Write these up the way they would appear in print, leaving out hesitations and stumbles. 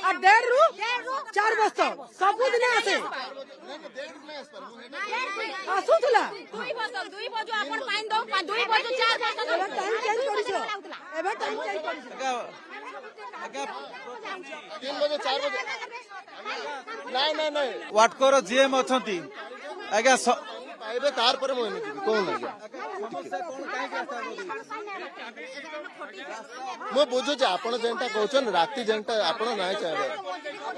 और 1.5 रु 4 बस्ता सबुदिन आसे आसुला 2 बजे आपण पाइन दो 2 बजे 4 बजे टाइम चेंज करिसो एबे टाइम चेंज करिसो 3 बजे 4 बजे नहीं वाटकोर जीएम अछंती आज्ञा पाइबे तार पर मोहि निबी कोन आज्ञा मो बुझु जे आपण जेंटा कहउछन राती जेंटा आपण नाय चाहे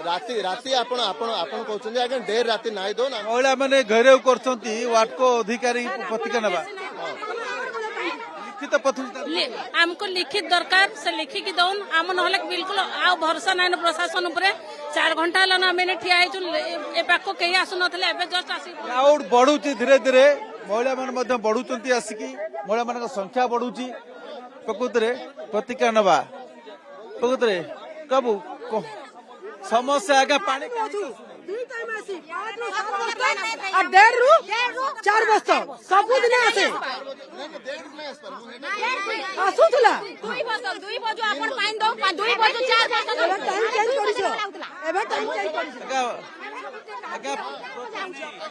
राती राती आपण आपण आपण कहउछन जे आज्ञा देर राती नाय दो ना महिला माने घरे करछंती वाटको अधिकारी प्रतिका नबा लिखित पत्र हमको लिखित दरकार से लिखी की दौन आम नहले बिल्कुल आ भरोसा नाइन प्रशासन उपरे 4 घंटा लन मैंने ठिया हेचु ए पाको केही आसु नथले एबे जस्ट आसी क्राउड बढ़ुची धीरे धीरे महिला मान मध्य बढ़ुचंती आसिकी महिला मान संख्या बढ़ुची प्रकृतरे प्रतिका नबा प्रकृतरे कबू समस्या आगे पानी दुई टाइम आसी 5 रु 7 बस्ता और 1.5 रु 4 बस्ता सबुदिन आसे आसुला 2 बजे आपण पाइन दो 2 बजे 4 बजे टाइम चेंज करिसो एबे टाइम चेंज करिसो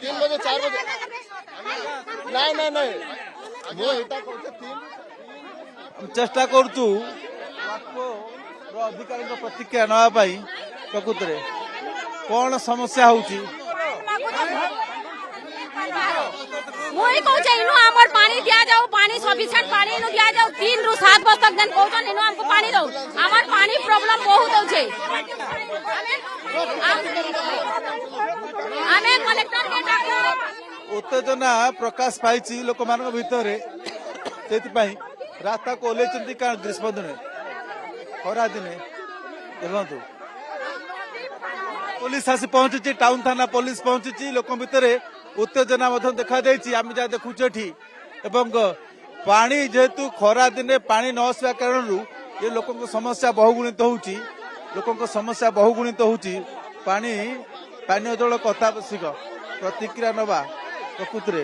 3 बजे 4 बजे नहीं मो एटा कहउछे 3 चेष्टा करूँ अधिकारी प्रतिक्रिया नवा प्रकृतरे कौन समस्या होची मोई कहू छै इनो हमर पानी दिया जाओ पानी सफिशिएंट पानी इनो दिया जाओ 3 रु 7 बजे तक दिन कहउछन इनो हमको पानी दो हमर पानी प्रॉब्लम बहुत हो छै हमें कलेक्टर के डाको उत्तेजना प्रकाश पाई लोक मान भितर से रास्ता को ओल्लैंती कारण ग्रीष्म दिने खरा दिने देखु पुलिस आसी पहुंची टाउन थाना पुलिस पहुंची लोक भितर उत्तेजना देखा आम जहाँ देखुचे एठी एवं पानी जेहेतु खरा दिने पानी न आसवा कारण ये लोक समस्या बहुगुणित होची लोक समस्या बहुगुणित होची पानी पानीय जल कथावश्यक प्रतिक्रिया नवा प्रकृतरे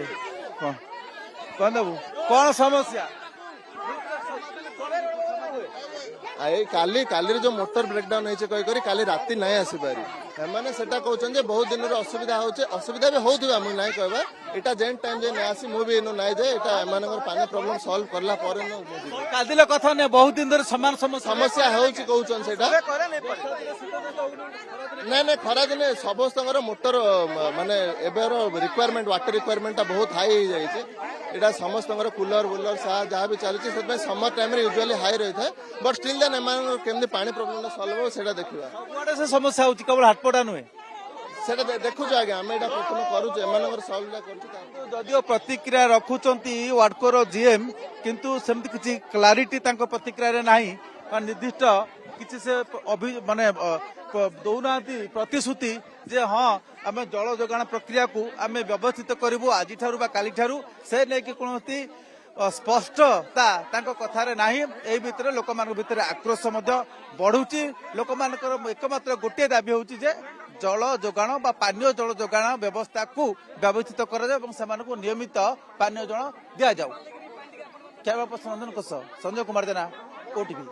कौन देबू कौन समस्या आई काली काली जो मोटर ब्रेकडाउन होइछे कहि करी काली राती नाही आसी पारी एमाने सेटा कहउछन जे बहुत दिन रे असुविधा होचे असुविधा भी होउथबा हम नाही कहबा एटा जेन टाइम जे नै आसी मु भी एनो नाही जे एटा एमानकर पानी प्रॉब्लम सॉल्व करला परे न कादिले कथा ने बहुत दिन धरि समान समस्या होउची कहउछन सेटा नहीं खरा दिन समस्त मोटर माने एबेर रिक्वायरमेंट वाटर रिक्वायरमेंट बहुत हाई हो जाइए एटा समस्त कूलर वुलर सा जहाँ भी चलती समर टाइम यूजुअली हाई रही है बट स्टिल देन केमती पानी प्रॉब्लम सॉल्व हो सेटा देखिबा से समस्या होची केवल हाटपड़ा नुहे सेटा देखु आगे आम एटा प्रथम करूचे एमानकर सॉल्व करूचे जदियो प्रतिक्रिया रखुचंती वाडकोर जीएम किंतु सेमति किछि क्लारिटी तांको प्रतिक्रिया रे नाही निर्दिष्ट किछि से माने दौना प्रतिश्रुति जे हाँ आम जल जोगाण प्रक्रिया को आम व्यवस्थित करूँ आज काली से नहीं कौन स्पष्टता कथार ना यही भितर लोक भितर आक्रोश बढ़ुची लोक एकमात्र गोटे दाबी हूँ जे जल जोगाण बा पानीय जल जोगाण व्यवस्था को व्यवस्थित कर नियमित पानीय जल दि जाऊ। कैमरा पर्सन संजय कुमार जेना ओटीवी।